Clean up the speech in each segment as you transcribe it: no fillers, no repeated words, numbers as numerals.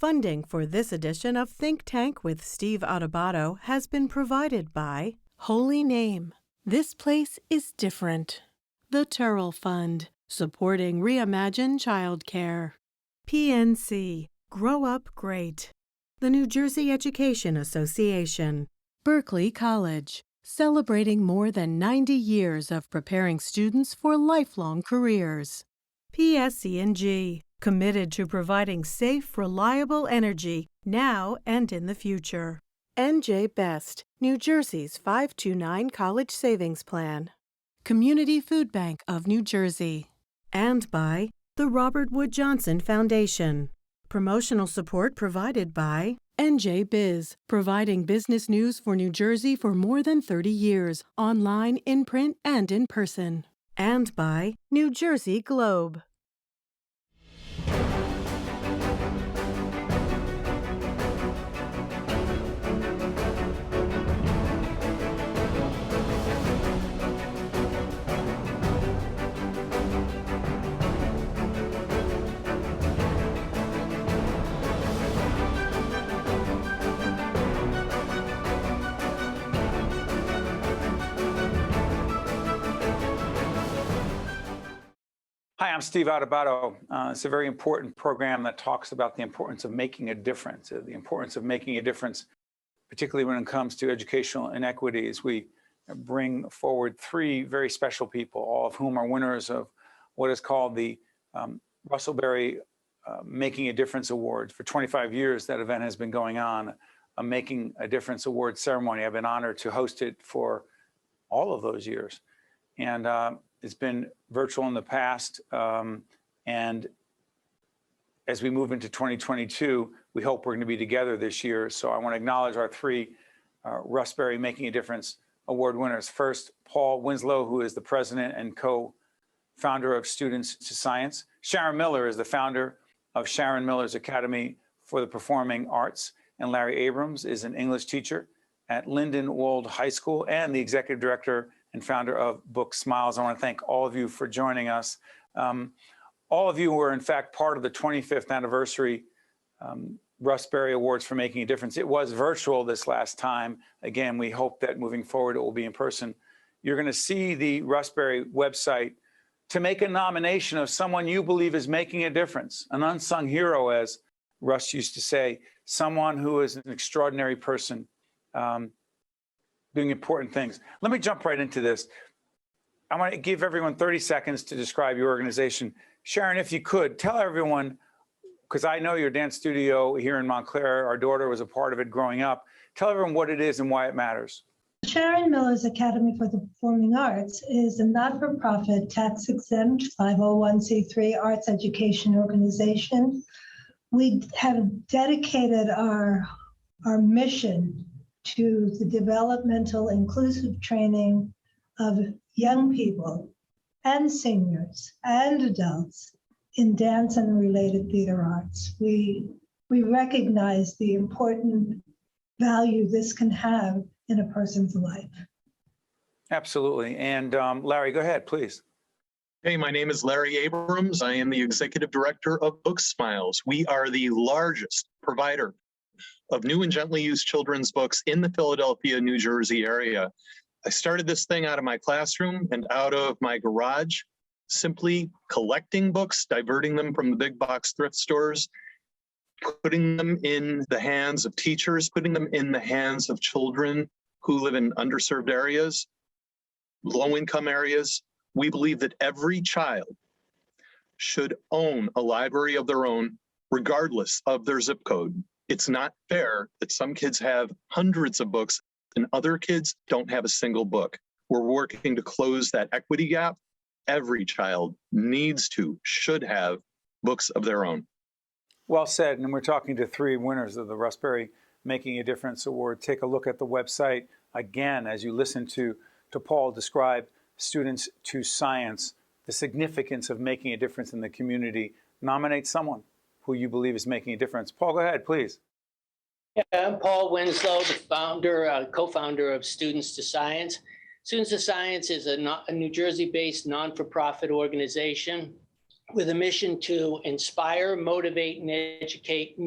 Funding for this edition of Think Tank with Steve Adubato has been provided by Holy Name. This place is different. The Turrell Fund, supporting Reimagine Childcare. PNC, Grow Up Great. The New Jersey Education Association. Berkeley College, celebrating more than 90 years of preparing students for lifelong careers. PSE&G, committed to providing safe, reliable energy now and in the future. NJ Best, New Jersey's 529 College Savings Plan. Community Food Bank of New Jersey. And by the Robert Wood Johnson Foundation. Promotional support provided by NJ Biz, providing business news for New Jersey for more than 30 years, online, in print, and in person. And by New Jersey Globe. Hi, I'm Steve Adubato. It's a very important program that talks about the importance of making a difference, particularly when it comes to educational inequities. We bring forward three very special people, all of whom are winners of what is called the Russ Berrie Making a Difference Award. For 25 years, that event has been going on, a Making a Difference Award ceremony. I've been honored to host it for all of those years. And it's been virtual in the past, and as we move into 2022, we hope we're going to be together this year. So I want to acknowledge our three Russ Berrie Making a Difference Award winners. First, Paul Winslow, who is the president and co-founder of Students to Science. Sharron Miller is the founder of Sharron Miller's Academy for the Performing Arts. And Larry Abrams is an English teacher at Lindenwold High School and the executive director and founder of BookSmiles. I want to thank all of you for joining us. All of you were, in fact, part of the 25th anniversary Russ Berrie Awards for Making a Difference. It was virtual this last time. Again, we hope that moving forward, it will be in person. You're going to see the Russ Berrie website to make a nomination of someone you believe is making a difference, an unsung hero, as Russ used to say, someone who is an extraordinary person, doing important things. Let me jump right into this. I want to give everyone 30 seconds to describe your organization. Sharron, if you could, tell everyone, because I know your dance studio here in Montclair, our daughter was a part of it growing up. Tell everyone what it is and why it matters. Sharron Miller's Academy for the Performing Arts is a not-for-profit, tax-exempt 501c3 arts education organization. We have dedicated our mission to the developmental inclusive training of young people and seniors and adults in dance and related theater arts. We recognize the important value this can have in a person's life. Absolutely. And Larry, go ahead, please. Hey, my name is Larry Abrams. I am the executive director of BookSmiles. We are the largest provider of new and gently used children's books in the Philadelphia, New Jersey area. I started this thing out of my classroom and out of my garage, simply collecting books, diverting them from the big box thrift stores, putting them in the hands of teachers, putting them in the hands of children who live in underserved areas, low-income areas. We believe that every child should own a library of their own, regardless of their zip code. It's not fair that some kids have hundreds of books and other kids don't have a single book. We're working to close that equity gap. Every child should have books of their own. Well said. And we're talking to three winners of the Russ Berrie Making a Difference Award. Take a look at the website again as you listen to Paul describe Students to Science, the significance of making a difference in the community. Nominate someone who you believe is making a difference. Paul, go ahead, please. Yeah, I'm Paul Winslow, the co-founder of Students to Science. Students to Science is a New Jersey-based non-for-profit organization. with a mission to inspire, motivate, and educate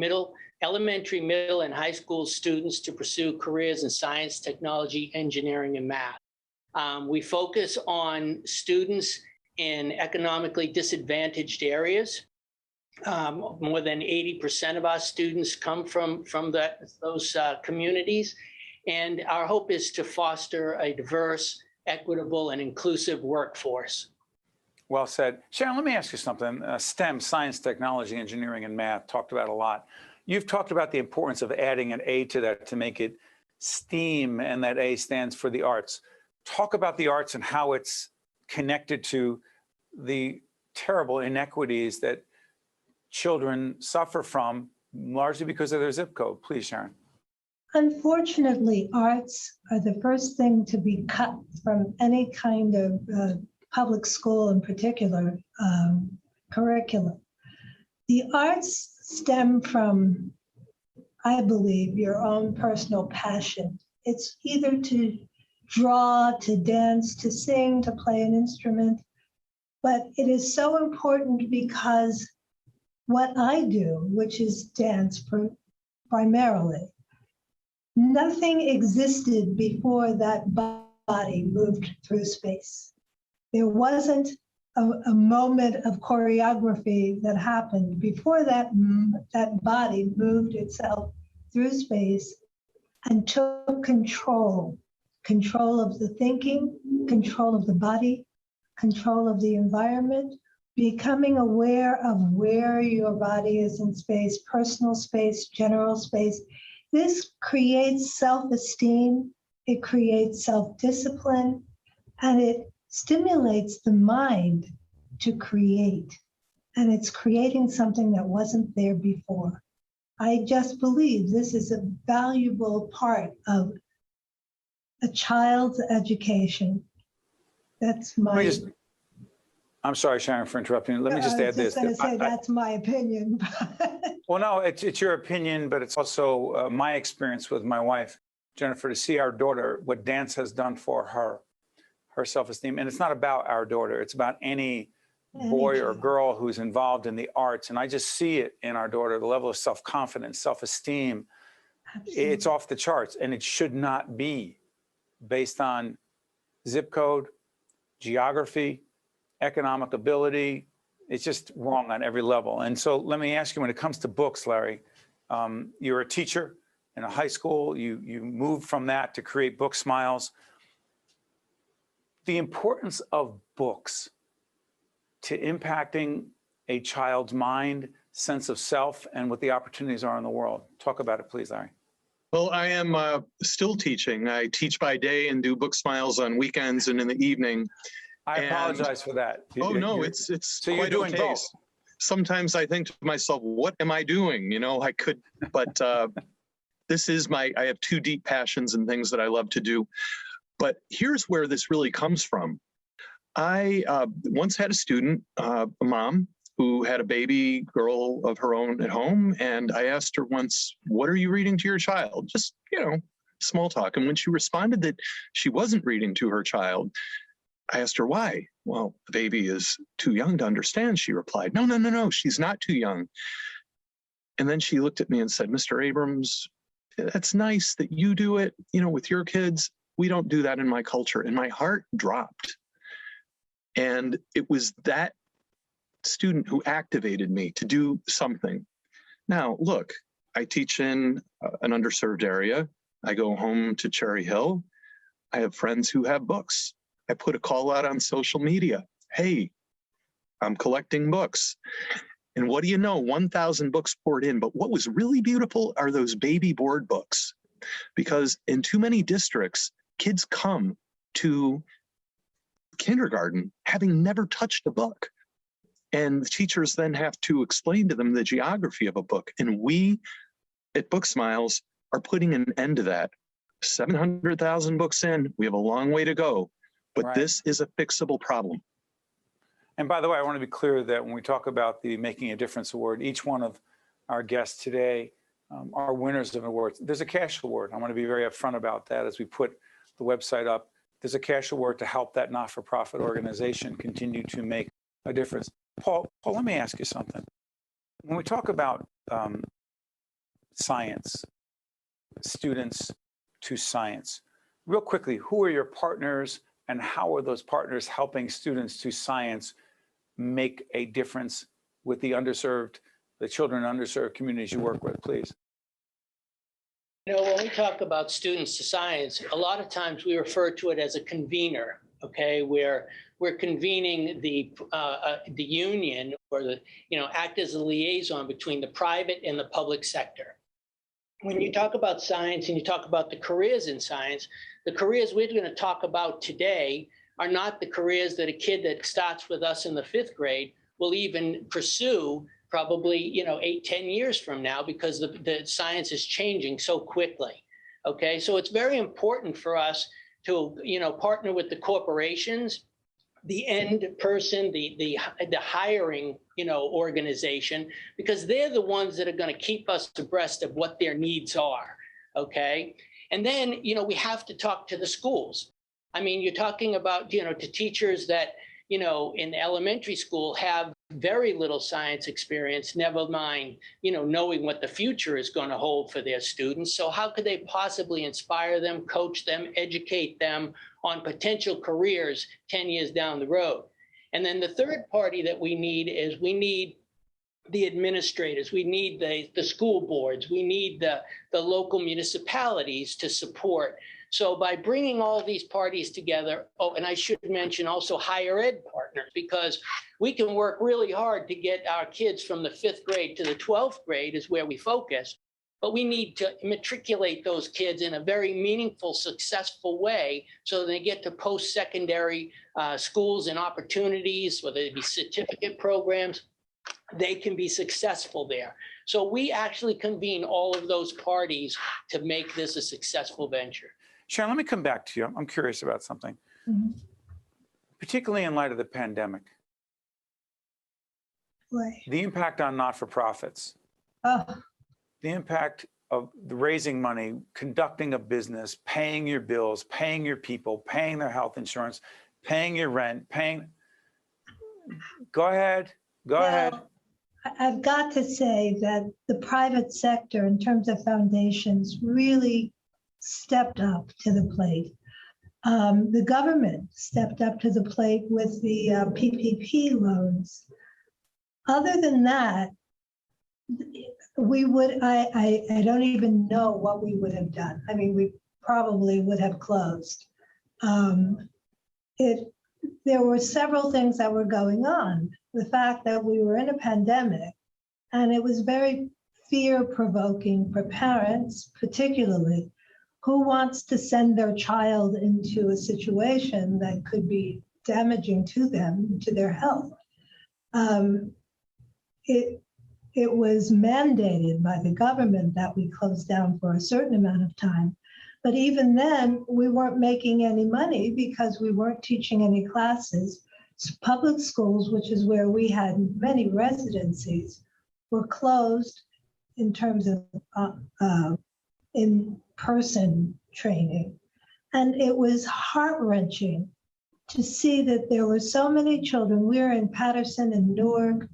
elementary, middle, and high school students to pursue careers in science, technology, engineering, and math. We focus on students in economically disadvantaged areas. More than 80% of our students come from those communities. And our hope is to foster a diverse, equitable, and inclusive workforce. Well said. Sharron, let me ask you something. STEM, science, technology, engineering, and math, talked about a lot. You've talked about the importance of adding an A to that to make it STEAM, and that A stands for the arts. Talk about the arts and how it's connected to the terrible inequities that children suffer from, largely because of their zip code. Please, Sharron. Unfortunately, arts are the first thing to be cut from any kind of public school, in particular, curriculum. The arts stem from, I believe, your own personal passion. It's either to draw, to dance, to sing, to play an instrument, but it is so important because what I do, which is dance primarily, nothing existed before that body moved through space. There wasn't a moment of choreography that happened before that body moved itself through space and took control of the thinking, control of the body, control of the environment, becoming aware of where your body is in space, personal space, general space. This creates self-esteem, it creates self-discipline, and it stimulates the mind to create. And it's creating something that wasn't there before. I just believe this is a valuable part of a child's education. That's my... I'm sorry, Sharron, for interrupting. Let me just add this. I was just going to say that's my opinion. Well, no, it's your opinion, but it's also my experience with my wife, Jennifer, to see our daughter, what dance has done for her self-esteem. And it's not about our daughter. It's about any boy or girl who's involved in the arts. And I just see it in our daughter, the level of self-confidence, self-esteem. It's off the charts, and it should not be based on zip code, geography, economic ability. It's just wrong on every level. And so let me ask you, when it comes to books, Larry, you're a teacher in a high school. You moved from that to create BookSmiles. The importance of books to impacting a child's mind, sense of self, and what the opportunities are in the world. Talk about it, please, Larry. Well, I am still teaching. I teach by day and do BookSmiles on weekends and in the evening. I apologize for that. No, it's so quite you're doing okay. both. Sometimes I think to myself, what am I doing? You know, I could, but this is I have two deep passions and things that I love to do. But here's where this really comes from. I once had a student, a mom, who had a baby girl of her own at home. And I asked her once, what are you reading to your child? Just, small talk. And when she responded that she wasn't reading to her child, I asked her why. Well, the baby is too young to understand, she replied. No, she's not too young. And then she looked at me and said, Mr. Abrams, that's nice that you do it, with your kids. We don't do that in my culture. And my heart dropped. And it was that student who activated me to do something. Now, look, I teach in an underserved area. I go home to Cherry Hill. I have friends who have books. I put a call out on social media. Hey, I'm collecting books. And what do you know? 1,000 books poured in. But what was really beautiful are those baby board books. Because in too many districts, kids come to kindergarten having never touched a book. And the teachers then have to explain to them the geography of a book. And we at BookSmiles are putting an end to that. 700,000 books in, we have a long way to go. But Right. This is a fixable problem. And by the way, I want to be clear that when we talk about the Making a Difference Award, each one of our guests today are winners of awards. There's a cash award. I want to be very upfront about that as we put the website up. There's a cash award to help that not-for-profit organization continue to make a difference. Paul, let me ask you something. When we talk about science, students to science, real quickly, who are your partners and how are those partners helping students to science make a difference with the underserved, the children in underserved communities you work with, please? You know, when we talk about students to science, a lot of times we refer to it as a convener, okay, where we're convening the union or the, act as a liaison between the private and the public sector. When you talk about science and you talk about the careers in science, the careers we're going to talk about today are not the careers that a kid that starts with us in the 5th grade will even pursue probably, 8-10 years from now, because the science is changing so quickly. Okay, so it's very important for us to, partner with the corporations, the end person, the hiring, organization, because they're the ones that are going to keep us abreast of what their needs are. Okay, and then, we have to talk to the schools. I mean, you're talking about, to teachers that, in elementary school have very little science experience, never mind, knowing what the future is going to hold for their students. So how could they possibly inspire them, coach them, educate them on potential careers 10 years down the road? And then the third party that we need is the administrators, we need the school boards, we need the local municipalities to support. So by bringing all these parties together, and I should mention also higher ed partners, because we can work really hard to get our kids from the 5th grade to the 12th grade is where we focus, but we need to matriculate those kids in a very meaningful, successful way so they get to post-secondary schools and opportunities, whether it be certificate programs, they can be successful there. So we actually convene all of those parties to make this a successful venture. Sharron, let me come back to you. I'm curious about something, particularly in light of the pandemic. Right. The impact on not-for-profits, Oh, the impact of raising money, conducting a business, paying your bills, paying your people, paying their health insurance, paying your rent, paying. Go ahead. Go ahead. I've got to say that the private sector, in terms of foundations, really stepped up to the plate. The government stepped up to the plate with the PPP loans. Other than that, I don't even know what we would have done. I mean, we probably would have closed. There were several things that were going on. The fact that we were in a pandemic, and it was very fear-provoking for parents, particularly, who wants to send their child into a situation that could be damaging to them, to their health. It was mandated by the government that we close down for a certain amount of time. But even then, we weren't making any money because we weren't teaching any classes. Public schools, which is where we had many residencies, were closed in terms of in-person training. And it was heart-wrenching to see that there were so many children. We were in Patterson and Newark.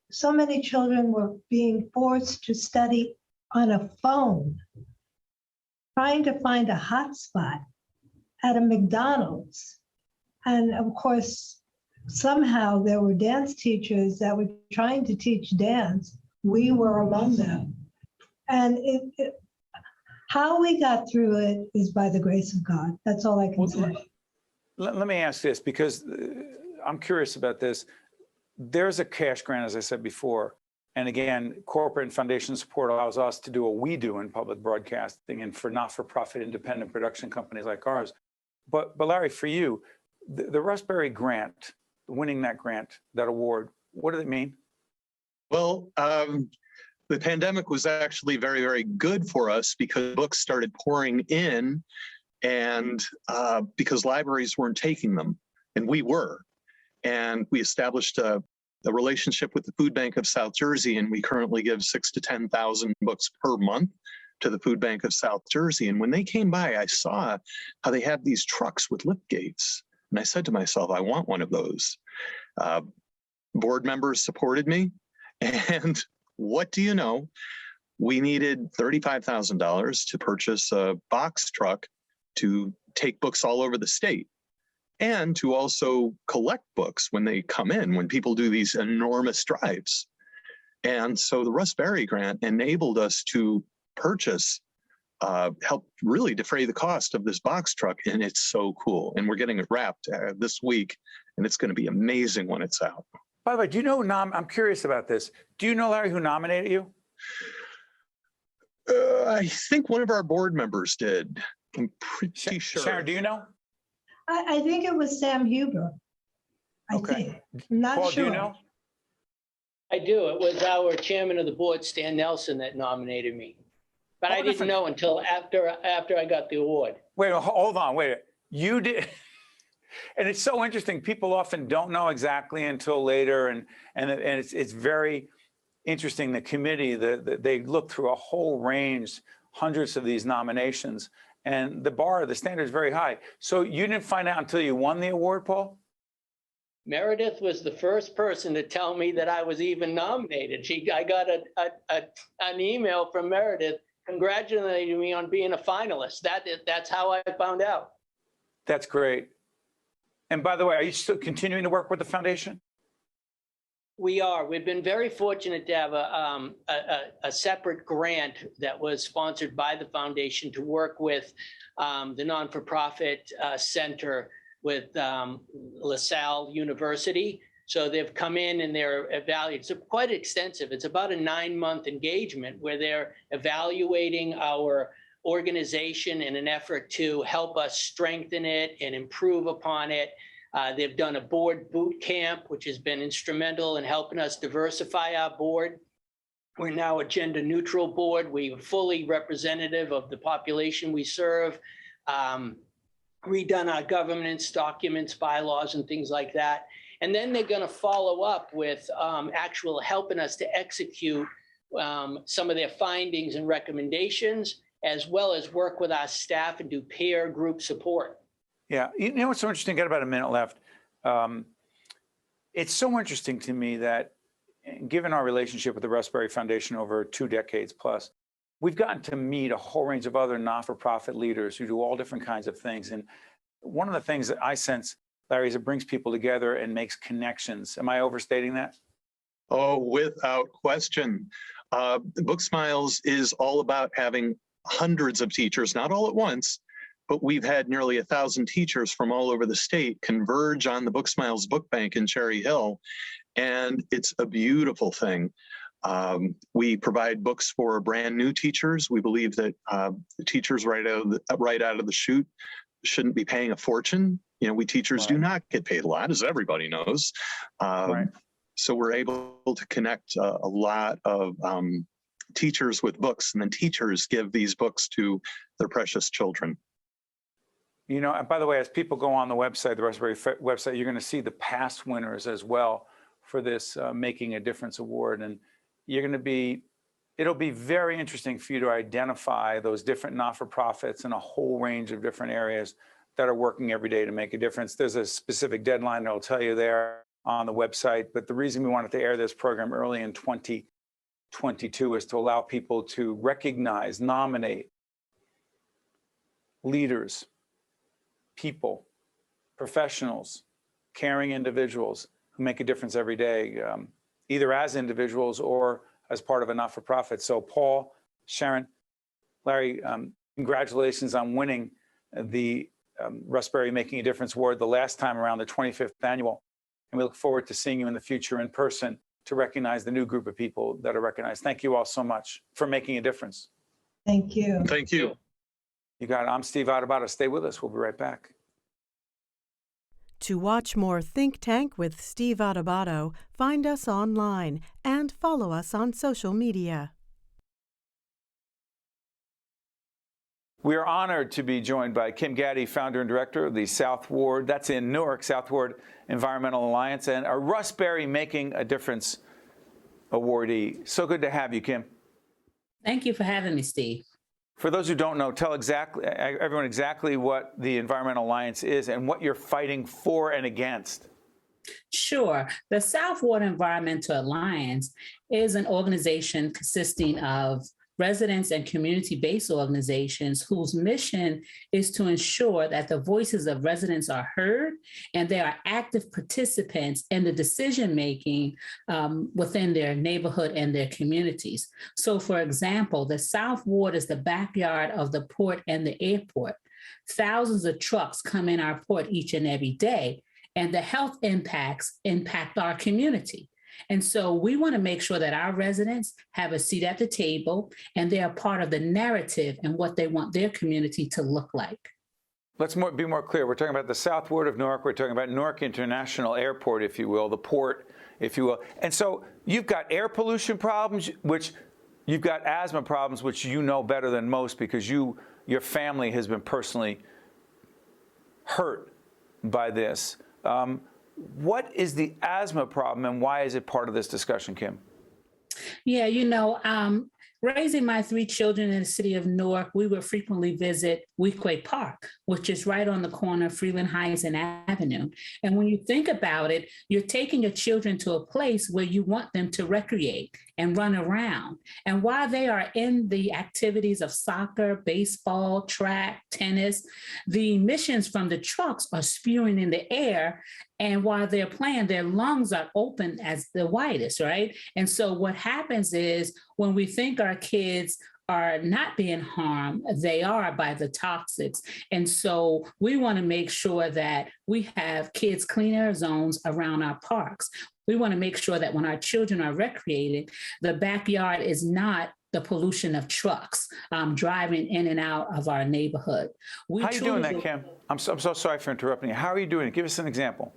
So many children were being forced to study on a phone, trying to find a hotspot at a McDonald's. And of course, somehow there were dance teachers that were trying to teach dance. We were among them. And how we got through it is by the grace of God. That's all I can say. Let me ask this, because I'm curious about this. There's a cash grant, as I said before. And again, corporate and foundation support allows us to do what we do in public broadcasting and for not-for-profit independent production companies like ours. But Larry, for you, the Russ Berrie grant, winning that grant, that award, what did it mean? Well, the pandemic was actually very, very good for us because books started pouring in, and because libraries weren't taking them, and we were. And we established a relationship with the Food Bank of South Jersey, and we currently give 6,000 to 10,000 books per month to the Food Bank of South Jersey. And when they came by, I saw how they have these trucks with lift gates. And I said to myself, I want one of those. board members supported me. And what do you know? We needed $35,000 to purchase a box truck to take books all over the state and to also collect books when they come in, when people do these enormous drives. And so the Russ Berrie grant enabled us to purchase, help really defray the cost of this box truck. And it's so cool. And we're getting it wrapped this week, and it's going to be amazing when it's out. By the way, do you know, I'm curious about this. Do you know, Larry, who nominated you? I think one of our board members did. I'm pretty sure. Sharron, do you know? I think it was Sam Huber. I think. I'm not Paul, sure. do you know? I do. It was our chairman of the board, Stan Nelson, that nominated me. But I didn't know until after I got the award. Wait, hold on, wait. You did, and it's so interesting. People often don't know exactly until later, and it's very interesting. The committee, they look through a whole range, hundreds of these nominations, and the standard is very high. So you didn't find out until you won the award, Paul? Meredith was the first person to tell me that I was even nominated. I got an email from Meredith congratulating me on being a finalist. That's how I found out. That's great. And by the way, are you still continuing to work with the foundation? We are. We've been very fortunate to have a separate grant that was sponsored by the foundation to work with the non-for-profit center with LaSalle University. So they've come in and they're evaluating. It's quite extensive. It's about a 9-month engagement where they're evaluating our organization in an effort to help us strengthen it and improve upon it. They've done a board boot camp, which has been instrumental in helping us diversify our board. We're now a gender neutral board. We're fully representative of the population we serve. Redone our governance documents, bylaws, and things like that. And then they're going to follow up with actual helping us to execute some of their findings and recommendations, as well as work with our staff and do peer group support. Yeah, you know what's so interesting? Got about a minute left. It's so interesting to me that, given our relationship with the Russ Berrie Foundation over 2 decades plus, we've gotten to meet a whole range of other not-for-profit leaders who do all different kinds of things. And one of the things that I sense, Larry, is it brings people together and makes connections. Am I overstating that? Oh, without question. BookSmiles is all about having hundreds of teachers, not all at once, but we've had nearly 1,000 teachers from all over the state converge on the BookSmiles Book Bank in Cherry Hill, and it's a beautiful thing. We provide books for brand new teachers. We believe that the teachers right out of the chute shouldn't be paying a fortune. You know, we teachers do not get paid a lot, as everybody knows. So we're able to connect a lot of teachers with books, and then teachers give these books to their precious children. You know, and by the way, as people go on the website, the Russ Berrie website, you're going to see the past winners as well for this Making a Difference Award. And you're going to be, it'll be very interesting for you to identify those different not-for-profits in a whole range of different areas that are working every day to make a difference. There's a specific deadline that I'll tell you there on the website. But the reason we wanted to air this program early in 2022 is to allow people to recognize, nominate leaders, people, professionals, caring individuals who make a difference every day, either as individuals or as part of a not-for-profit. So Paul, Sharron, Larry, congratulations on winning the Russ Berrie Making a Difference Award the last time around, the 25th annual. And we look forward to seeing you in the future in person to recognize the new group of people that are recognized. Thank you all so much for making a difference. Thank you. Thank you. You got it. I'm Steve Adubato. Stay with us. We'll be right back. To watch more Think Tank with Steve Adubato, find us online and follow us on social media. We are honored to be joined by Kim Gaddy, founder and director of the South Ward, that's in Newark, South Ward Environmental Alliance, and a Russ Berrie Making a Difference awardee. So good to have you, Kim. Thank you for having me, Steve. For those who don't know, tell everyone exactly what the Environmental Alliance is and what you're fighting for and against. Sure. The South Water Environmental Alliance is an organization consisting of residents and community-based organizations whose mission is to ensure that the voices of residents are heard and they are active participants in the decision-making within their neighborhood and their communities. So for example, the South Ward is the backyard of the port and the airport. Thousands of trucks come in our port each and every day, and the health impacts impact our community. And so we want to make sure that our residents have a seat at the table and they are part of the narrative and what they want their community to look like. Let's be more clear. We're talking about the South Ward of Newark. We're talking about Newark International Airport, if you will, the port, if you will. And so you've got air pollution problems, which you've got asthma problems, which you know better than most because your family has been personally hurt by this. What is the asthma problem and why is it part of this discussion, Kim? Yeah, raising my 3 children in the city of Newark, we would frequently visit Weequahic Park, which is right on the corner of Freeland Heights and Avenue. And when you think about it, you're taking your children to a place where you want them to recreate and run around. And while they are in the activities of soccer, baseball, track, tennis, the emissions from the trucks are spewing in the air. And while they're playing, their lungs are open as the widest, right? And so what happens is when we think our kids are not being harmed, they are by the toxics. And so we want to make sure that we have kids' clean air zones around our parks. We want to make sure that when our children are recreating, the backyard is not the pollution of trucks driving in and out of our neighborhood. How are you doing that, Kim? I'm so sorry for interrupting you. How are you doing it? Give us an example.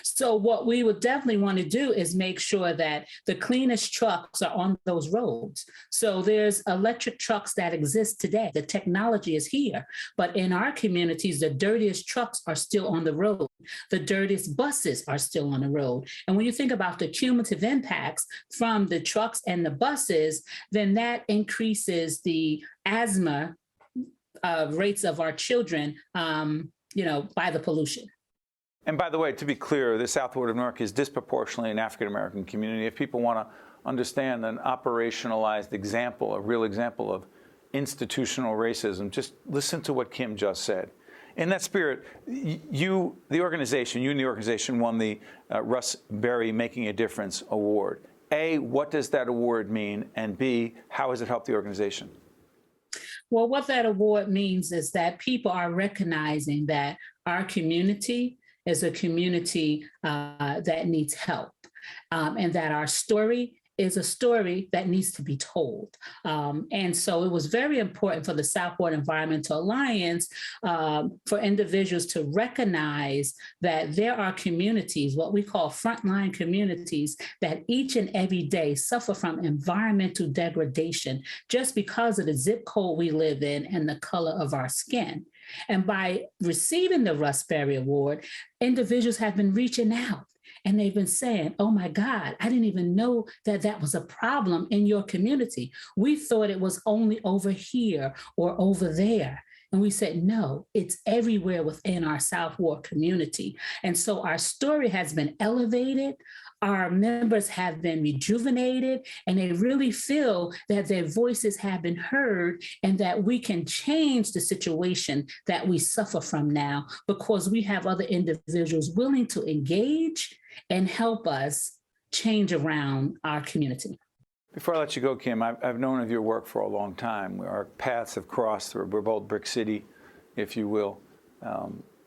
So what we would definitely want to do is make sure that the cleanest trucks are on those roads. So there's electric trucks that exist today. The technology is here, but in our communities, the dirtiest trucks are still on the road. The dirtiest buses are still on the road. And when you think about the cumulative impacts from the trucks and the buses, then that increases the asthma rates of our children, by the pollution. And by the way, to be clear, the South Ward of Newark is disproportionately an African-American community. If people want to understand an operationalized example, a real example of institutional racism, just listen to what Kim just said. In that spirit, you and the organization won the Russ Berrie Making a Difference Award. A, what does that award mean? And B, how has it helped the organization? Well, what that award means is that people are recognizing that our community is a community that needs help, and that our story is a story that needs to be told. And so it was very important for the South Ward Environmental Alliance for individuals to recognize that there are communities, what we call frontline communities, that each and every day suffer from environmental degradation just because of the zip code we live in and the color of our skin. And by receiving the Russ Berrie Award, individuals have been reaching out and they've been saying, oh my God, I didn't even know that that was a problem in your community. We thought it was only over here or over there. And we said, no, it's everywhere within our South Ward community. And so our story has been elevated. Our members have been rejuvenated, and they really feel that their voices have been heard and that we can change the situation that we suffer from now because we have other individuals willing to engage and help us change around our community. Before I let you go, Kim, I've known of your work for a long time. Our paths have crossed. We're both Brick City, if you will,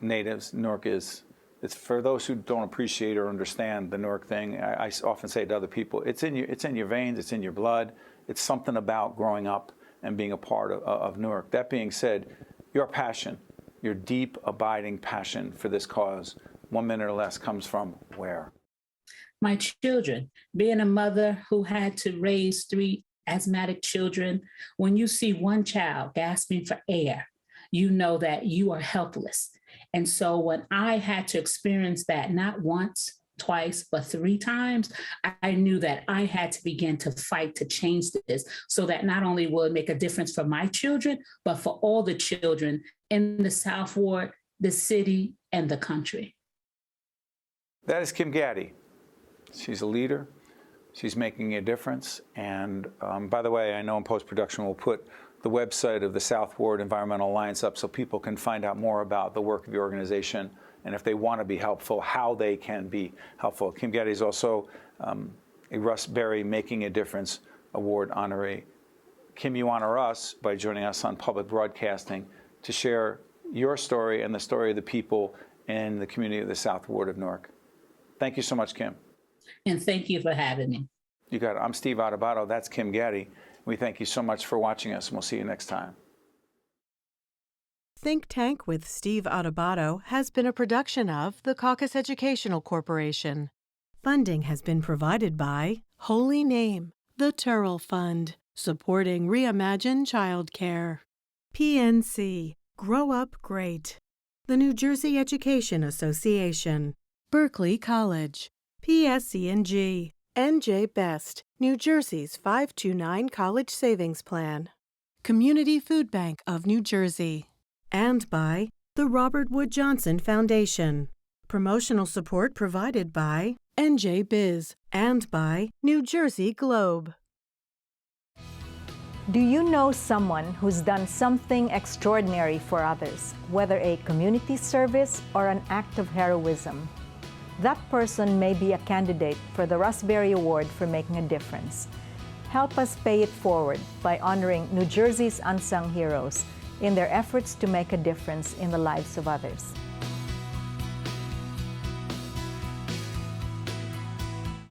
natives. Newark is. It's for those who don't appreciate or understand the Newark thing. I often say to other people, it's in your veins, it's in your blood. It's something about growing up and being a part of Newark. That being said, your passion, your deep, abiding passion for this cause, 1 minute or less, comes from where? My children. Being a mother who had to raise 3 asthmatic children, when you see one child gasping for air, you know that you are helpless. And so when I had to experience that, not once, twice, but 3 times, I knew that I had to begin to fight to change this so that not only will it make a difference for my children, but for all the children in the South Ward, the city, and the country. That is Kim Gaddy. She's a leader. She's making a difference. And by the way, I know in post-production we'll put the website of the South Ward Environmental Alliance up so people can find out more about the work of the organization and if they want to be helpful, how they can be helpful. Kim Gaddy is also a Russ Berrie Making a Difference Award honoree. Kim, you honor us by joining us on public broadcasting to share your story and the story of the people in the community of the South Ward of Newark. Thank you so much, Kim. And thank you for having me. You got it. I'm Steve Adubato. That's Kim Gaddy. We thank you so much for watching us, and we'll see you next time. Think Tank with Steve Adubato has been a production of the Caucus Educational Corporation. Funding has been provided by Holy Name, the Turrell Fund, supporting Reimagine Childcare, PNC, Grow Up Great, the New Jersey Education Association, Berkeley College, PSE&G, NJ Best, New Jersey's 529 College Savings Plan, Community Food Bank of New Jersey, and by the Robert Wood Johnson Foundation. Promotional support provided by NJ Biz and by New Jersey Globe. Do you know someone who's done something extraordinary for others, whether a community service or an act of heroism? That person may be a candidate for the Russ Berrie Award for Making a Difference. Help us pay it forward by honoring New Jersey's unsung heroes in their efforts to make a difference in the lives of others.